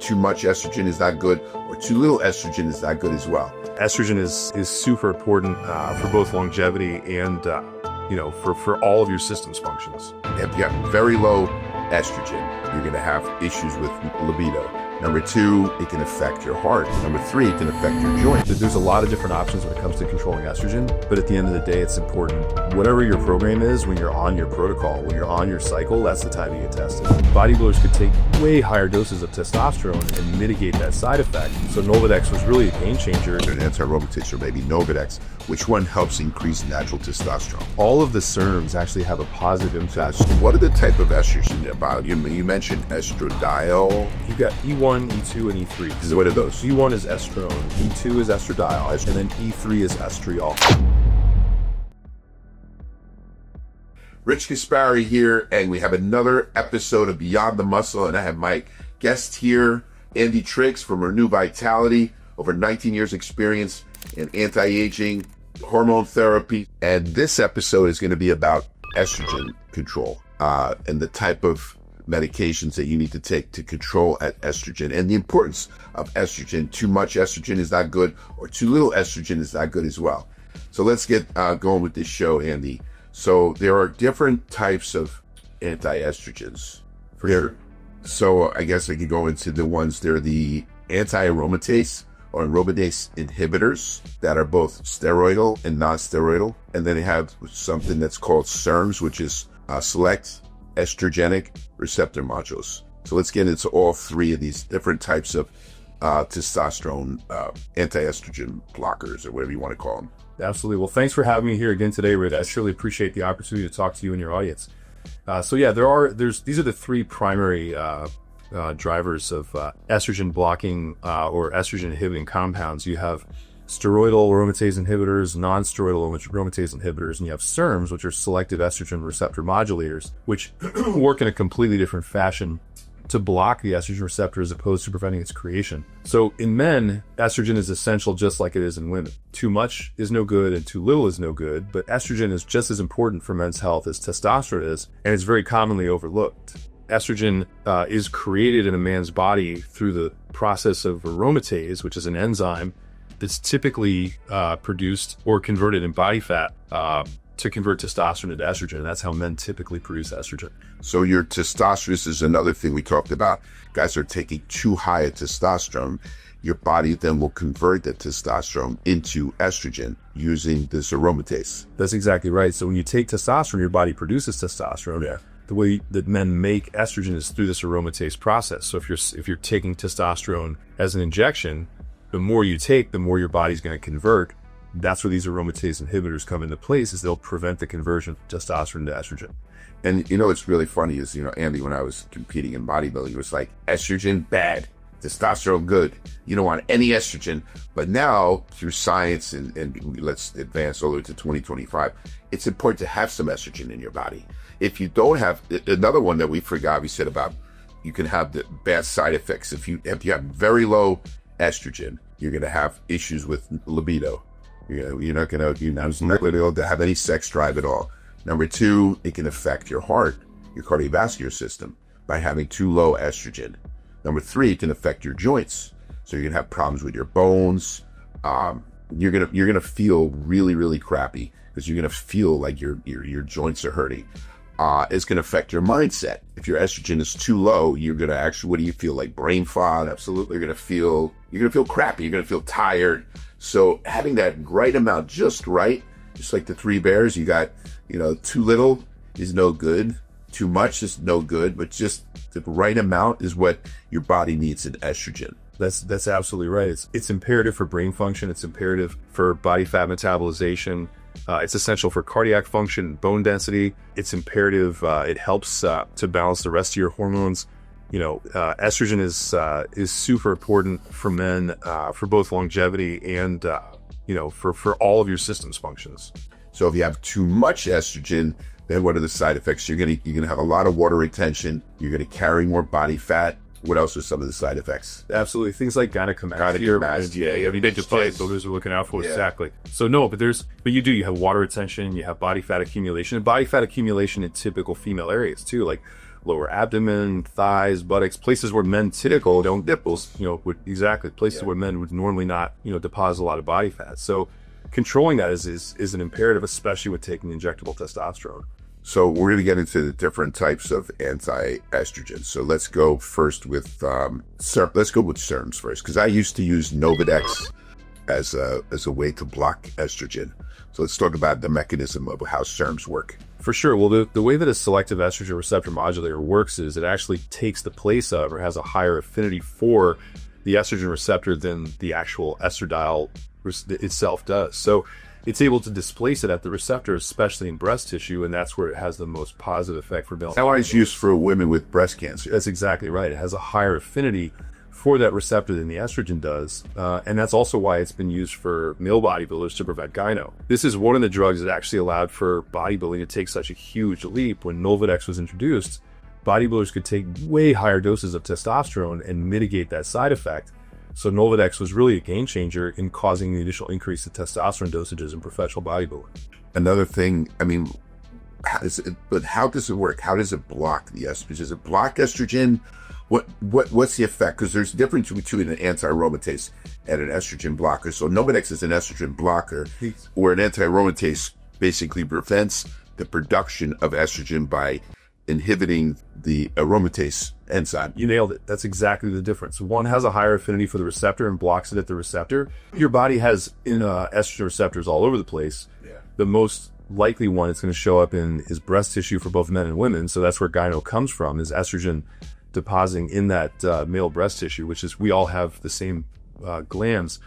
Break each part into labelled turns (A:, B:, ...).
A: too much estrogen is not good, or too little estrogen is not good as well.
B: Estrogen is super important for both longevity and, for all of your system's functions.
A: If you have very low estrogen, you're going to have issues with libido. Number two, it can affect your heart. Number three, it can affect your joints.
B: There's a lot of different options when it comes to controlling estrogen, but at the end of the day, it's important. Whatever your program is, when you're on your protocol, when you're on your cycle, that's the time you get tested. Bodybuilders could take way higher doses of testosterone and mitigate that side effect. So Nolvadex was really a game changer.
A: An anti-Aromatase, or maybe Nolvadex, which one helps increase natural testosterone.
B: All of the SERMs actually have a positive impact.
A: What are the type of estrogen about? You mentioned estradiol.
B: You've got E1, E2, and E3.
A: What are those?
B: E1 is estrone, E2 is estradiol, and then E3 is estriol.
A: Rich Gaspari here, and we have another episode of Beyond the Muscle, and I have my guest here, Andy Triggs from Renew Vitality, over 19 years experience in anti-aging, hormone therapy, and this episode is going to be about estrogen control and the type of medications that you need to take to control estrogen and the importance of estrogen. Too much estrogen is not good, or too little estrogen is not good as well. So let's get going with this show, Andy. So there are different types of anti-estrogens. For sure. So I guess I could go into the ones. They're the anti-aromatase or aromatase inhibitors that are both steroidal and non-steroidal. And then they have something that's called SERMs, which is select estrogenic receptor modules. So let's get into all three of these different types of testosterone anti-estrogen blockers, or whatever you want to call them.
B: Absolutely. Well, thanks for having me here again today, Rich. I surely appreciate the opportunity to talk to you and your audience. These are the three primary drivers of estrogen blocking or estrogen inhibiting compounds. You have steroidal aromatase inhibitors, non-steroidal aromatase inhibitors, and you have SERMs, which are selective estrogen receptor modulators, which work in a completely different fashion to block the estrogen receptor as opposed to preventing its creation. So in men, estrogen is essential just like it is in women. Too much is no good and too little is no good, but estrogen is just as important for men's health as testosterone is, and it's very commonly overlooked. Estrogen is created in a man's body through the process of aromatase, which is an enzyme that's typically produced or converted in body fat to convert testosterone into estrogen. And that's how men typically produce estrogen.
A: So your testosterone, this is another thing we talked about. Guys are taking too high a testosterone. Your body then will convert that testosterone into estrogen using this aromatase.
B: That's exactly right. So when you take testosterone, your body produces testosterone.
A: Yeah.
B: The way that men make estrogen is through this aromatase process. So if you're taking testosterone as an injection, the more you take, the more your body's going to convert. That's where these aromatase inhibitors come into place, is they'll prevent the conversion of testosterone to estrogen.
A: And it's really funny is, Andy, when I was competing in bodybuilding, it was like estrogen bad, testosterone good. You don't want any estrogen. But now through science and let's advance all the way to 2025, it's important to have some estrogen in your body. If you don't have, another one that we forgot, we said about, you can have the bad side effects. If you have very low estrogen, you're going to have issues with libido. You're not going to have any sex drive at all. Number two, it can affect your heart, your cardiovascular system, by having too low estrogen. Number three, it can affect your joints. So you're going to have problems with your bones. You're going to feel really, really crappy because you're going to feel like your joints are hurting. It's going to affect your mindset. If your estrogen is too low, you're going to actually, what do you feel like? Brain fog? Absolutely. You're going to feel crappy. You're going to feel tired. So having that right amount, just right, just like the three bears, you got, too little is no good. Too much is no good, but just the right amount is what your body needs in estrogen.
B: That's absolutely right. It's imperative for brain function. It's imperative for body fat metabolization. It's essential for cardiac function, bone density. It's imperative. It helps to balance the rest of your hormones. Estrogen is super important for men for both longevity and for all of your system's functions.
A: So if you have too much estrogen, then what are the side effects? You're gonna have a lot of water retention. You're gonna carry more body fat. What else are some of the side effects?
B: Absolutely. Things like gynecomastia.
A: Yeah.
B: Those are looking out for. Yeah. Exactly. So no, but you have water retention, you have body fat accumulation, and body fat accumulation in typical female areas too. Like lower abdomen, thighs, buttocks, places where men typically don't nipples, places where men would normally not, deposit a lot of body fat. So controlling that is an imperative, especially with taking injectable testosterone.
A: So we're going to get into the different types of anti-estrogens. So let's go first with let's go with SERMs first, because I used to use Nolvadex as a way to block estrogen. So let's talk about the mechanism of how SERMs work.
B: For sure. Well, the way that a selective estrogen receptor modulator works is it actually takes the place of or has a higher affinity for the estrogen receptor than the actual estradiol itself does. So it's able to displace it at the receptor, especially in breast tissue, and that's where it has the most positive effect for male.
A: That's why it's used for women with breast cancer.
B: That's exactly right. It has a higher affinity for that receptor than the estrogen does, and that's also why it's been used for male bodybuilders to prevent gyno. This is one of the drugs that actually allowed for bodybuilding to take such a huge leap. When Nolvadex was introduced, bodybuilders could take way higher doses of testosterone and mitigate that side effect. So Nolvadex was really a game changer in causing the initial increase of testosterone dosages in professional bodybuilding.
A: Another thing, how does it work? How does it block the estrogen? Does it block estrogen? What's the effect? Because there's a difference between an anti-aromatase and an estrogen blocker. So Nolvadex is an estrogen blocker, where an anti-aromatase basically prevents the production of estrogen by inhibiting the aromatase enzyme.
B: You nailed it. That's exactly the difference. One has a higher affinity for the receptor and blocks it at the receptor. Your body has estrogen receptors all over the place. Yeah. The most likely one it's going to show up in is breast tissue for both men and women. So that's where gyno comes from, is estrogen depositing in that male breast tissue, which is, we all have the same glands.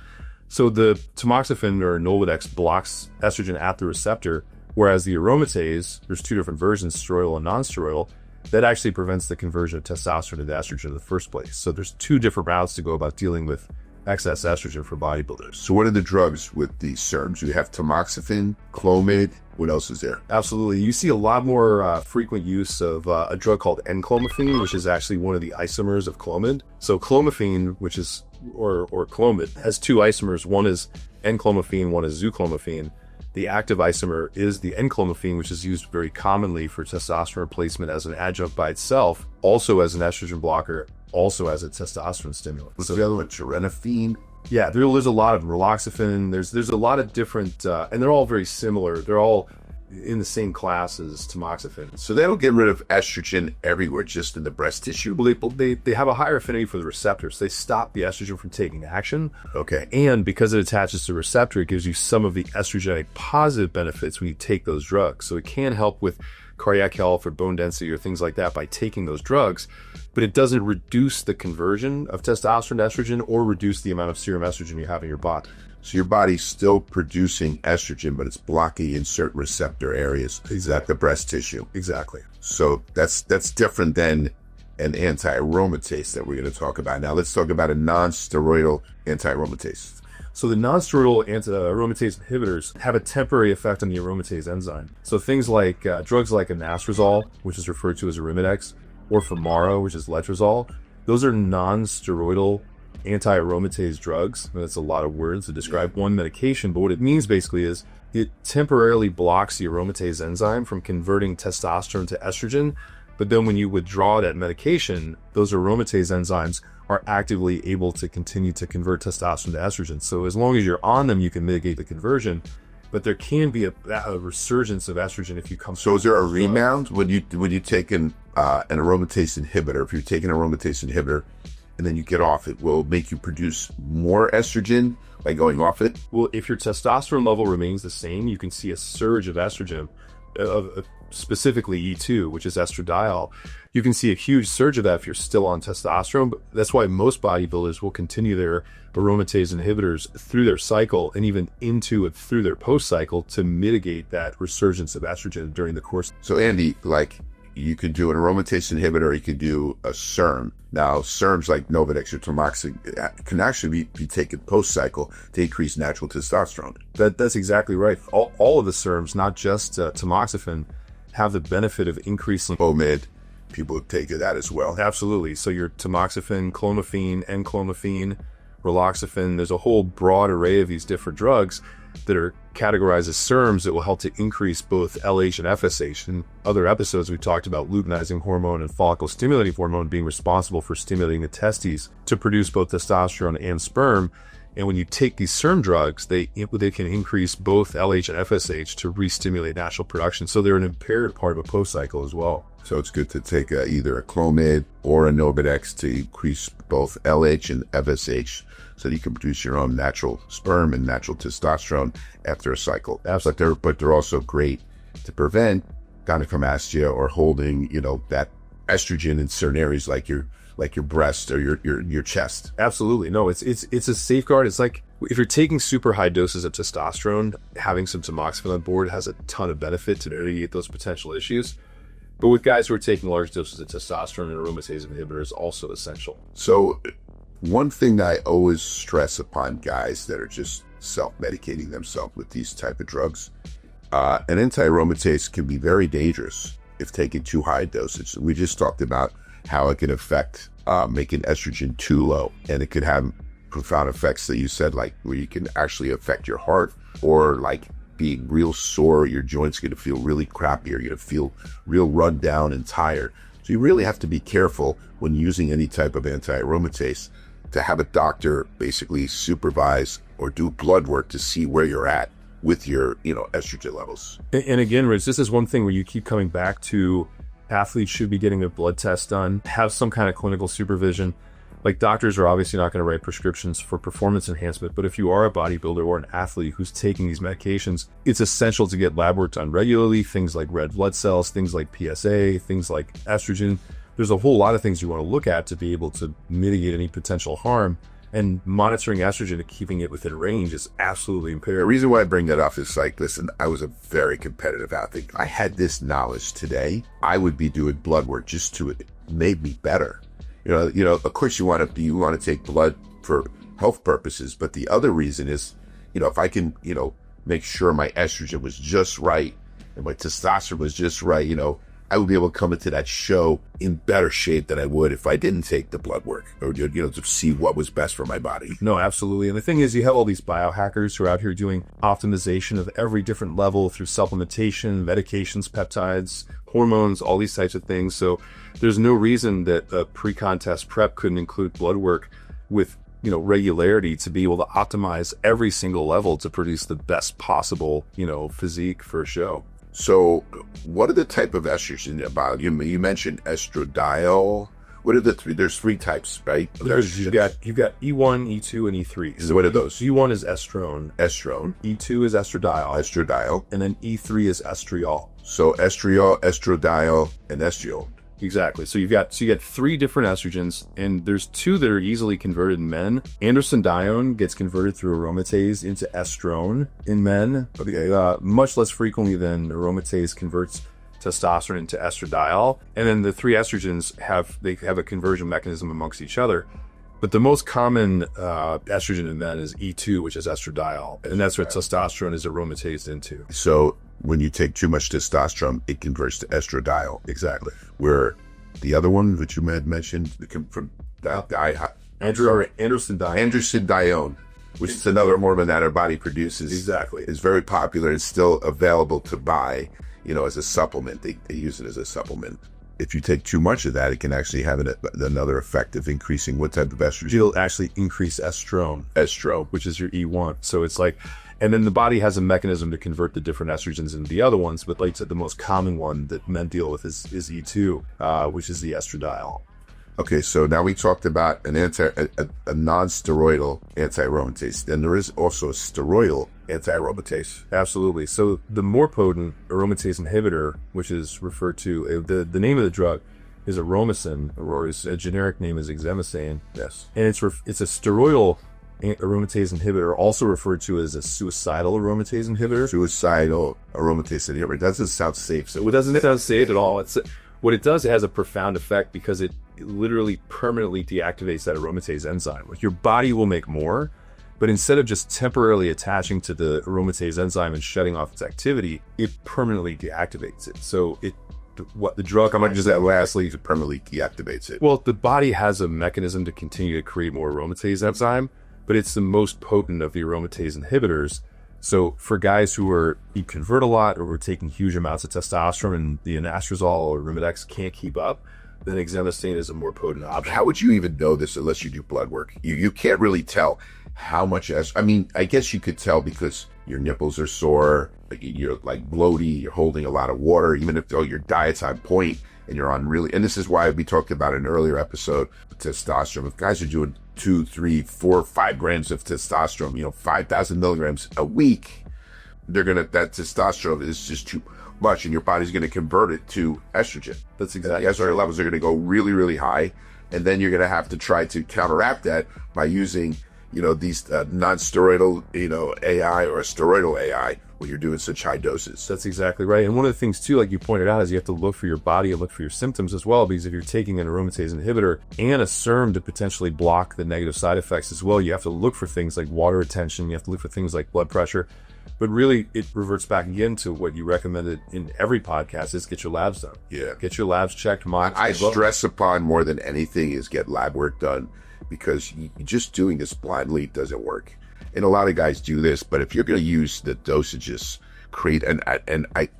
B: So the tamoxifen or Nolvadex blocks estrogen at the receptor, whereas the aromatase, there's two different versions, steroidal and non-steroidal, that actually prevents the conversion of testosterone into estrogen in the first place. So there's two different routes to go about dealing with excess estrogen for bodybuilders.
A: So what are the drugs with these SERMs? You have tamoxifen, Clomid. What else is there?
B: Absolutely. You see a lot more frequent use of a drug called N-clomiphene, which is actually one of the isomers of Clomid. So clomiphene, which is, or Clomid, has two isomers. One is N-clomiphene, one is zuclomiphene. The active isomer is the N-clomiphene, which is used very commonly for testosterone replacement as an adjunct by itself, also as an estrogen blocker, also as a testosterone stimulant.
A: What's the other one? Tyrenophene?
B: Yeah, there's a lot of Raloxifene. There's a lot of different, and they're all very similar. They're all in the same class as tamoxifen.
A: So they don't get rid of estrogen everywhere, just in the breast tissue?
B: Well, they have a higher affinity for the receptors. They stop the estrogen from taking action.
A: Okay.
B: And because it attaches to the receptor, it gives you some of the estrogenic positive benefits when you take those drugs. So it can help with cardiac health or bone density or things like that by taking those drugs, but it doesn't reduce the conversion of testosterone to estrogen or reduce the amount of serum estrogen you have in your body.
A: So your body's still producing estrogen, but it's blocking in certain receptor areas.
B: Exactly.
A: Is that the breast tissue?
B: Exactly.
A: So that's different than an anti-aromatase that we're going to talk about. Now let's talk about a non-steroidal anti-aromatase.
B: So the non-steroidal anti-aromatase inhibitors have a temporary effect on the aromatase enzyme. So things like drugs like anastrozole, which is referred to as Arimidex, or Femara, which is Letrozole, those are non-steroidal anti-aromatase drugs. That's a lot of words to describe one medication, but what it means basically is it temporarily blocks the aromatase enzyme from converting testosterone to estrogen, but then when you withdraw that medication, those aromatase enzymes are actively able to continue to convert testosterone to estrogen. So as long as you're on them, you can mitigate the conversion, but there can be a resurgence of estrogen if you come.
A: So is there a rebound when you take an aromatase inhibitor? If you take an aromatase inhibitor and then you get off it, will it make you produce more estrogen by going off it?
B: Well, if your testosterone level remains the same, you can see a surge of estrogen, specifically E2, which is estradiol. You can see a huge surge of that if you're still on testosterone, but that's why most bodybuilders will continue their aromatase inhibitors through their cycle and even into it through their post-cycle to mitigate that resurgence of estrogen during the course.
A: So Andy, you could do an aromatase inhibitor, you could do a SERM. Now, SERMs like Nolvadex or tamoxifen can actually be taken post-cycle to increase natural testosterone.
B: That's exactly right. All of the SERMs, not just tamoxifen, have the benefit of increasing
A: Clomid. People take that as well.
B: Absolutely. So your tamoxifen, clomiphene, N-clomiphene, Raloxifene. There's a whole broad array of these different drugs that are categorized as SERMs that will help to increase both LH and FSH. In other episodes, we talked about luteinizing hormone and follicle stimulating hormone being responsible for stimulating the testes to produce both testosterone and sperm. And when you take these SERM drugs, they can increase both LH and FSH to re-stimulate natural production. So they're an impaired part of a post-cycle as well.
A: So it's good to take either a Clomid or a Nolvadex to increase both LH and FSH so that you can produce your own natural sperm and natural testosterone after a cycle.
B: Absolutely.
A: But they're also great to prevent gynecomastia or holding, that estrogen in certain areas like your breast or your chest.
B: Absolutely. No, it's a safeguard. It's like if you're taking super high doses of testosterone, having some tamoxifen on board has a ton of benefit to mitigate those potential issues. But with guys who are taking large doses of testosterone and aromatase inhibitor is also essential.
A: So one thing that I always stress upon guys that are just self-medicating themselves with these type of drugs, an anti-aromatase can be very dangerous if taken too high dosage. We just talked about how it can affect making estrogen too low, and it could have profound effects that you said, like where you can actually affect your heart, or like being real sore, your joints going to feel really crappy, or you're going to feel real run down and tired. So you really have to be careful when using any type of anti-aromatase to have a doctor basically supervise or do blood work to see where you're at with your estrogen levels.
B: And again, Rich, this is one thing where you keep coming back to athletes should be getting a blood test done, have some kind of clinical supervision. Like, doctors are obviously not going to write prescriptions for performance enhancement, but if you are a bodybuilder or an athlete who's taking these medications, it's essential to get lab work done regularly. Things like red blood cells, things like PSA, things like estrogen. There's a whole lot of things you want to look at to be able to mitigate any potential harm. And monitoring estrogen and keeping it within range is absolutely imperative.
A: The reason why I bring that up is like, listen, I was a very competitive athlete. If I had this knowledge today, I would be doing blood work just to it made me better. Of course you want to take blood for health purposes, but the other reason is, if I can, make sure my estrogen was just right and my testosterone was just right, I would be able to come into that show in better shape than I would if I didn't take the blood work or, to see what was best for my body.
B: No, absolutely. And the thing is, you have all these biohackers who are out here doing optimization of every different level through supplementation, medications, peptides, hormones, all these types of things. So there's no reason that a pre-contest prep couldn't include blood work with, regularity to be able to optimize every single level to produce the best possible, physique for a show.
A: So what are the type of estrogen about? You mentioned estradiol. What are the three? There's three types, right?
B: You've got E1, E2, and E3.
A: What are those?
B: E1 is estrone. E2 is estradiol. And then E3 is estriol.
A: So estriol, estradiol, and estriol.
B: Exactly. So you got three different estrogens, and there's two that are easily converted in men. Androstenedione gets converted through aromatase into estrone in men, much less frequently than aromatase converts testosterone into estradiol. And then the three estrogens have a conversion mechanism amongst each other. But the most common estrogen in men is E2, which is estradiol, and that's what testosterone is aromatase into.
A: So when you take too much testosterone, it converts to estradiol.
B: Exactly.
A: Where the other one that you had mentioned from androstenedione, which is another hormone that our body produces.
B: Exactly.
A: Is very popular and still available to buy, as a supplement. They use it as a supplement. If you take too much of that, it can actually have another effect of increasing what type of estrogen?
B: It'll actually increase estrone, which is your E1. So it's like, and then the body has a mechanism to convert the different estrogens into the other ones. But like I said, the most common one that men deal with is E2, which is the estradiol.
A: Okay, so now we talked about a non-steroidal anti-aromatase. Then there is also a steroidal anti-aromatase.
B: Absolutely. So the more potent aromatase inhibitor, which is referred to, the name of the drug is Aromasin, or its generic name is Exemestane.
A: Yes.
B: And it's a steroidal aromatase inhibitor, also referred to as a suicidal aromatase inhibitor.
A: Suicidal aromatase inhibitor. It doesn't sound safe.
B: So it doesn't sound safe at all. What it does, it has a profound effect because it literally permanently deactivates that aromatase enzyme. Like, your body will make more, but instead of just temporarily attaching to the aromatase enzyme and shutting off its activity, it permanently deactivates it. So
A: lastly, it permanently deactivates it.
B: Well, the body has a mechanism to continue to create more aromatase enzyme, but it's the most potent of the aromatase inhibitors. So for guys who convert a lot or were taking huge amounts of testosterone and the anastrozole or Arimidex can't keep up, then exemestane is a more potent option.
A: How would you even know this unless you do blood work? You can't really tell how much I guess you could tell because your nipples are sore, you're like bloaty, you're holding a lot of water, even if your diet's on point and you're on and this is why we talked about in an earlier episode, testosterone. If guys are doing 2, 3, 4, 5 grams of testosterone, 5,000 milligrams a week, that testosterone is just too much and your body's going to convert it to estrogen.
B: That's exactly.
A: The estrogen levels are going to go really, really high. And then you're going to have to try to counteract that by using, these non-steroidal, AI or a steroidal AI when you're doing such high doses.
B: That's exactly right. And one of the things too, like you pointed out, is you have to look for your body and look for your symptoms as well, because if you're taking an aromatase inhibitor and a SERM to potentially block the negative side effects as well, you have to look for things like water retention, you have to look for things like blood pressure. But really, it reverts back again to what you recommended in every podcast is get your labs done.
A: Yeah.
B: Get your labs checked.
A: I stress upon more than anything is get lab work done, because just doing this blindly doesn't work. And a lot of guys do this, but if you're going to use the dosages,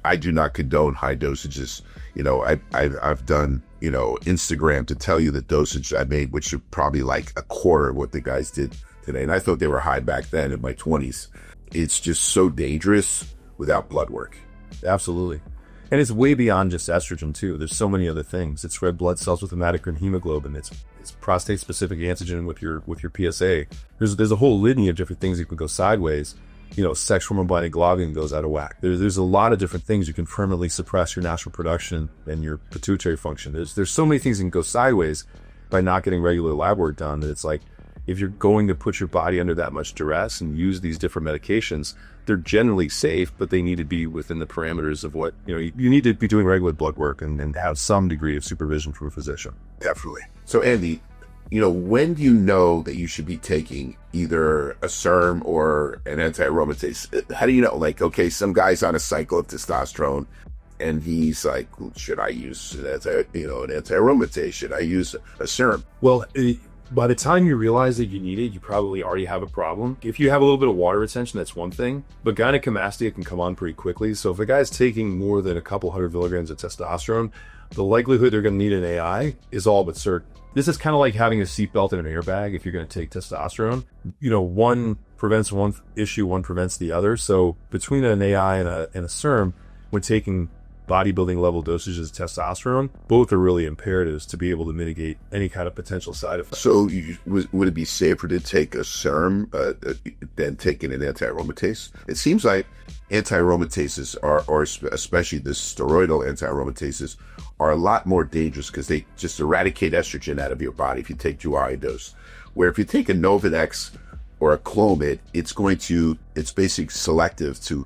A: I do not condone high dosages. I've done, Instagram to tell you the dosage I made, which are probably like a quarter of what the guys did today. And I thought they were high back then in my 20s. It's just so dangerous without blood work.
B: Absolutely. And it's way beyond just estrogen too. There's so many other things. It's red blood cells with hematocrit hemoglobin. It's prostate specific antigen with your PSA. There's a whole litany of different things that can go sideways. Sex hormone binding globulin goes out of whack. There's a lot of different things. You can permanently suppress your natural production and your pituitary function. There's so many things that can go sideways by not getting regular lab work done, that it's like, if you're going to put your body under that much duress and use these different medications, they're generally safe, but they need to be within the parameters of what, you need to be doing regular blood work and have some degree of supervision from a physician.
A: Definitely. So Andy, when do you know that you should be taking either a SERM or an anti-aromatase? How do you know? Like, okay, some guy's on a cycle of testosterone and he's like, should I use an anti-aromatase? Should I use a SERM?
B: Well, by the time you realize that you need it, you probably already have a problem. If you have a little bit of water retention, that's one thing, but gynecomastia can come on pretty quickly. So if a guy's taking more than a couple hundred milligrams of testosterone, the likelihood they're going to need an AI is all but certain. This is kind of like having a seatbelt and an airbag if you're going to take testosterone. One prevents one issue, one prevents the other. So between an AI and a SERM, when taking bodybuilding level dosages of testosterone, both are really imperatives to be able to mitigate any kind of potential side effects.
A: So would it be safer to take a SERM than taking an anti-aromatase? It seems like anti-aromatases or especially the steroidal anti-aromatases are a lot more dangerous because they just eradicate estrogen out of your body if you take too high a dose. Where if you take a Nolvadex or a Clomid, it's basically selective to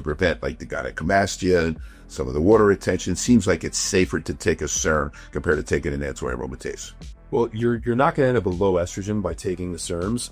A: prevent like the gynecomastia and some of the water retention. Seems like it's safer to take a SERM compared to taking an anti-aromatase.
B: Well, you're not going to end up with low estrogen by taking the SERMs,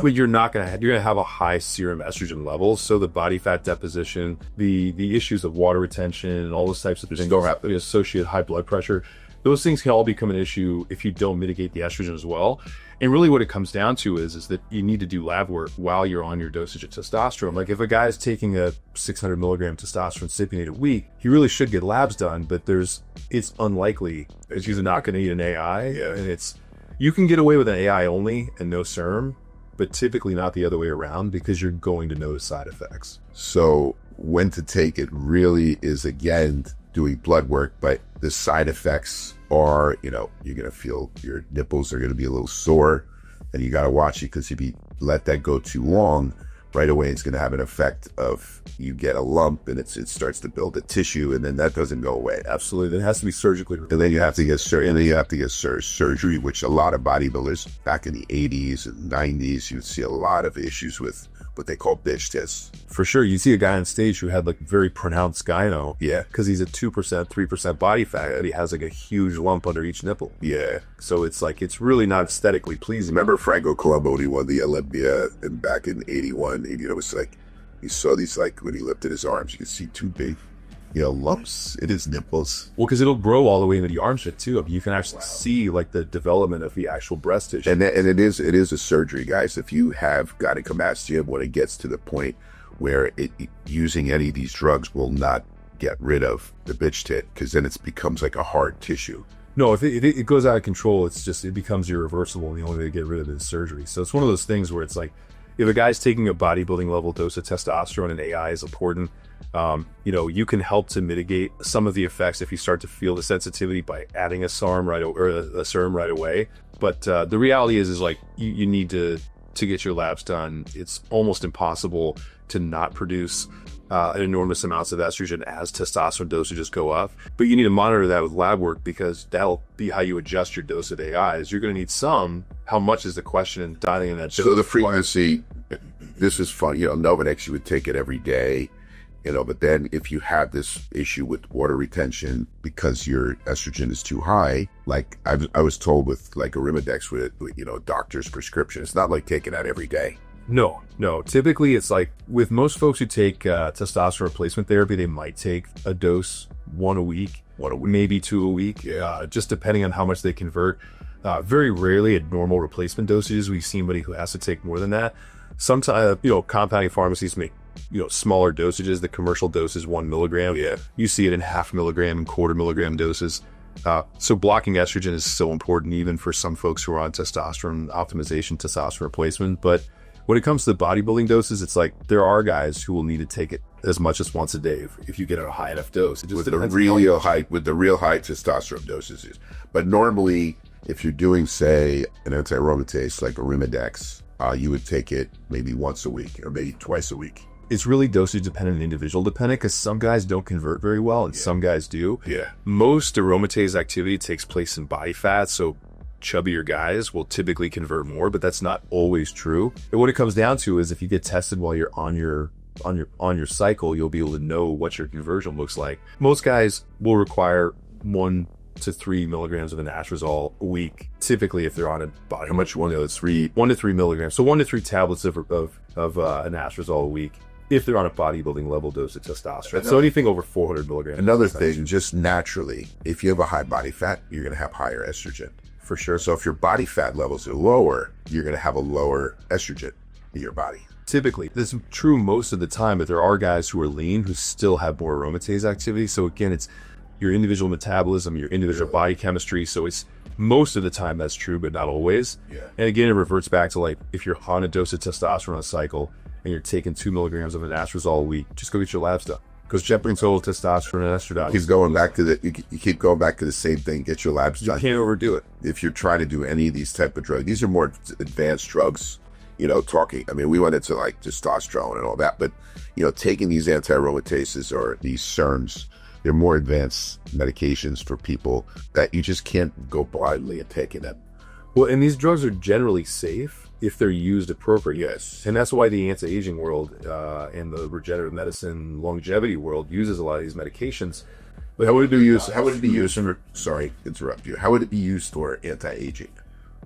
B: but you're going to have a high serum estrogen level. So the body fat deposition, the issues of water retention, and all those types of things, the associated high blood pressure, those things can all become an issue if you don't mitigate the estrogen as well. And really what it comes down to is that you need to do lab work while you're on your dosage of testosterone. Like if a guy is taking a 600 milligram testosterone cypionate a week, he really should get labs done, but it's unlikely that he's not going to need an AI.
A: Yeah.
B: And you can get away with an AI only and no SERM, but typically not the other way around because you're going to notice side effects.
A: So when to take it really is, again, doing blood work, but the side effects are, you're going to feel your nipples are going to be a little sore, and you got to watch it because if you let that go too long, right away it's going to have an effect of you get a lump and it starts to build a tissue, and then that doesn't go away.
B: Absolutely. It has to be surgically removed.
A: And then you have to get surgery, which a lot of bodybuilders back in the 80s and 90s, you'd see a lot of issues with what they call bitch tests.
B: For sure. You see a guy on stage who had like very pronounced gyno.
A: Yeah.
B: Because he's at 2%, 3% body fat, and he has like a huge lump under each nipple.
A: Yeah.
B: So it's really not aesthetically pleasing.
A: Remember Franco Colombo when he won the Olympia and back in 81, it was like, you saw these, like when he lifted his arms, you could see two big lumps in his nipples.
B: Well, because it'll grow all the way into the armpit too. You can actually see like the development of the actual breast tissue.
A: And it is a surgery, guys. If you have gynecomastia, when it gets to the point where using any of these drugs will not get rid of the bitch tit, because then it becomes like a hard tissue.
B: No, if it goes out of control, it becomes irreversible, and the only way to get rid of it is surgery. So it's one of those things where it's like, if a guy's taking a bodybuilding level dose of testosterone, and AI is important, you can help to mitigate some of the effects if you start to feel the sensitivity by adding a SERM right away. But the reality is like you need to get your labs done. It's almost impossible to not produce enormous amounts of estrogen as testosterone dosages go up. But you need to monitor that with lab work, because that'll be how you adjust your dose of AIs. You're going to need some. How much is the question in dialing in that dose?
A: So the frequency, this is fun. Nolvadex, you would take it every day. But then if you have this issue with water retention because your estrogen is too high, like I was told with like Arimidex with doctor's prescription, it's not like taking that every day.
B: No. Typically, it's like with most folks who take testosterone replacement therapy, they might take a dose one a week, maybe 2 a week, just depending on how much they convert. Very rarely at normal replacement dosages, we see somebody who has to take more than that. Sometimes, compounding pharmacies make smaller dosages. The commercial dose is 1 milligram.
A: Yeah.
B: You see it in 0.5 milligram and 1/4 milligram doses. So blocking estrogen is so important, even for some folks who are on testosterone optimization, testosterone replacement. But when it comes to the bodybuilding doses, it's like there are guys who will need to take it as much as once a day if you get a high enough dose. It just
A: with the real high testosterone dosages. But normally, if you're doing, say, an anti-aromatase like Arimidex, you would take it maybe once a week or maybe twice a week.
B: It's really dosage dependent and individual dependent, because some guys don't convert very well and some guys do.
A: Yeah.
B: Most aromatase activity takes place in body fat, so chubbier guys will typically convert more, but that's not always true. And what it comes down to is if you get tested while you're on your cycle, you'll be able to know what your conversion looks like. Most guys will require 1 to 3 milligrams of anastrozole a week, typically if they're on a body.
A: How much? 1 to 3
B: milligrams. So 1 to 3 tablets of anastrozole a week if they're on a bodybuilding level dose of testosterone. So anything over 400 milligrams.
A: Another thing, just naturally, if you have a high body fat, you're going to have higher estrogen. For sure. So if your body fat levels are lower, you're going to have a lower estrogen in your body.
B: Typically, this is true most of the time, but there are guys who are lean who still have more aromatase activity. So again, it's your individual metabolism, your individual body chemistry. So it's most of the time that's true, but not always.
A: Yeah.
B: And again, it reverts back to like if you're on a dose of testosterone on a cycle and you're taking 2 milligrams of anastrozole a week, just go get your labs done. Because jet brings total testosterone and estrogen.
A: You keep going back to the same thing. Get your labs done.
B: You can't overdo it.
A: If you're trying to do any of these type of drugs, these are more advanced drugs. We went into like testosterone and all that, but taking these anti-aromatases or these SERMs, they're more advanced medications for people that you just can't go blindly and taking them.
B: Well, and these drugs are generally safe if they're used appropriately.
A: Yes.
B: And that's why the anti-aging world and the regenerative medicine longevity world uses a lot of these medications.
A: But how would it be used? Sorry, interrupt you. How would it be used for anti-aging?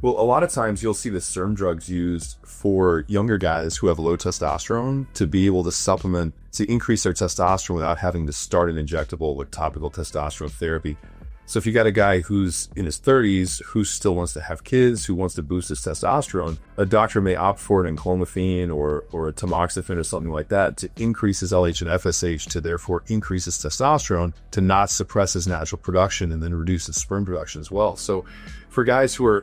B: Well, a lot of times you'll see the SERM drugs used for younger guys who have low testosterone to be able to supplement, to increase their testosterone without having to start an injectable or topical testosterone therapy. So if you got a guy who's in his 30s who still wants to have kids, who wants to boost his testosterone, a doctor may opt for an Clomid or a Tamoxifen or something like that to increase his LH and FSH, to therefore increase his testosterone, to not suppress his natural production and then reduce his sperm production as well. So for guys who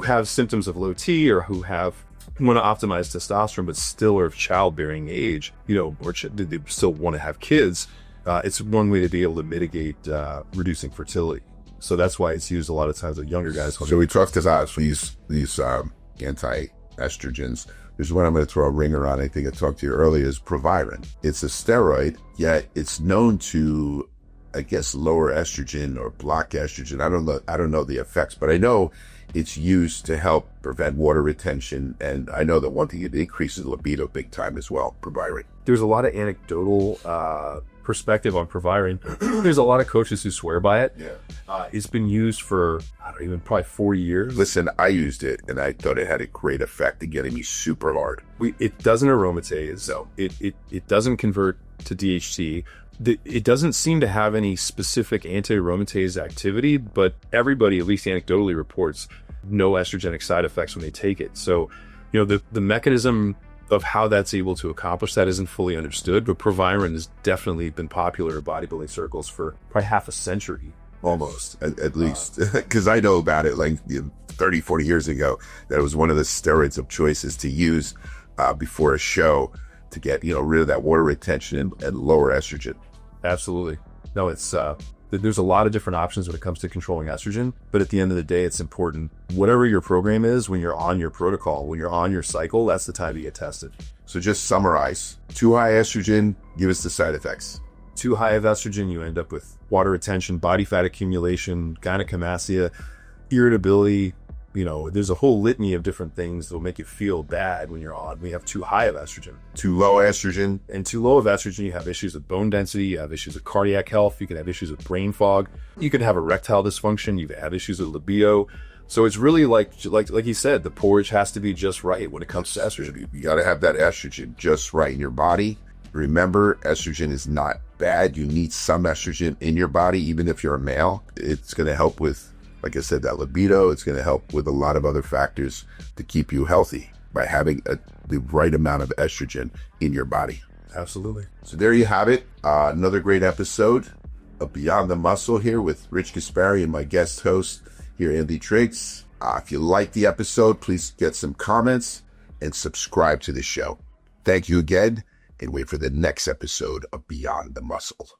B: have symptoms of low T or who want to optimize testosterone but still are of childbearing age, or they still want to have kids, it's one way to be able to mitigate reducing fertility. So that's why it's used a lot of times with younger guys.
A: So we talked about these anti-estrogens. There's one I'm going to throw a ringer on. I think I talked to you earlier, is Proviron. It's a steroid, yet it's known to, I guess, lower estrogen or block estrogen. I don't know the effects, but I know it's used to help prevent water retention. And I know that one thing, it increases libido big time as well, Proviron.
B: There's a lot of anecdotal perspective on Proviron. There's a lot of coaches who swear by it.
A: Yeah.
B: It's been used for, probably 4 years.
A: Listen, I used it and I thought it had a great effect in getting me super hard.
B: It doesn't aromatase. No. It doesn't convert to DHT. It doesn't seem to have any specific anti-aromatase activity, but everybody, at least anecdotally, reports no estrogenic side effects when they take it. So, the mechanism of how that's able to accomplish that isn't fully understood, but Proviron has definitely been popular in bodybuilding circles for probably half a century.
A: Almost, at least. Because I know about it like 30, 40 years ago, that it was one of the steroids of choices to use before a show to get, rid of that water retention and lower estrogen.
B: Absolutely. No, there's a lot of different options when it comes to controlling estrogen, but at the end of the day, it's important. Whatever your program is, when you're on your protocol, when you're on your cycle, that's the time to get tested.
A: So just summarize. Too high estrogen, give us the side effects.
B: Too high of estrogen, you end up with water retention, body fat accumulation, gynecomastia, irritability. There's a whole litany of different things that will make you feel bad when you're on. We have too high of estrogen.
A: Too low estrogen.
B: And too low of estrogen, you have issues with bone density, you have issues with cardiac health, you can have issues with brain fog, you can have erectile dysfunction, you can have issues with libido. So it's really like you said, the porridge has to be just right when it comes to estrogen.
A: You got to have that estrogen just right in your body. Remember, estrogen is not bad. You need some estrogen in your body, even if you're a male. It's going to help with, like I said, that libido. It's going to help with a lot of other factors to keep you healthy by having the right amount of estrogen in your body.
B: Absolutely.
A: So there you have it. Another great episode of Beyond the Muscle here with Rich Gaspari and my guest host here, Andy Triggs. If you liked the episode, please get some comments and subscribe to the show. Thank you again, and wait for the next episode of Beyond the Muscle.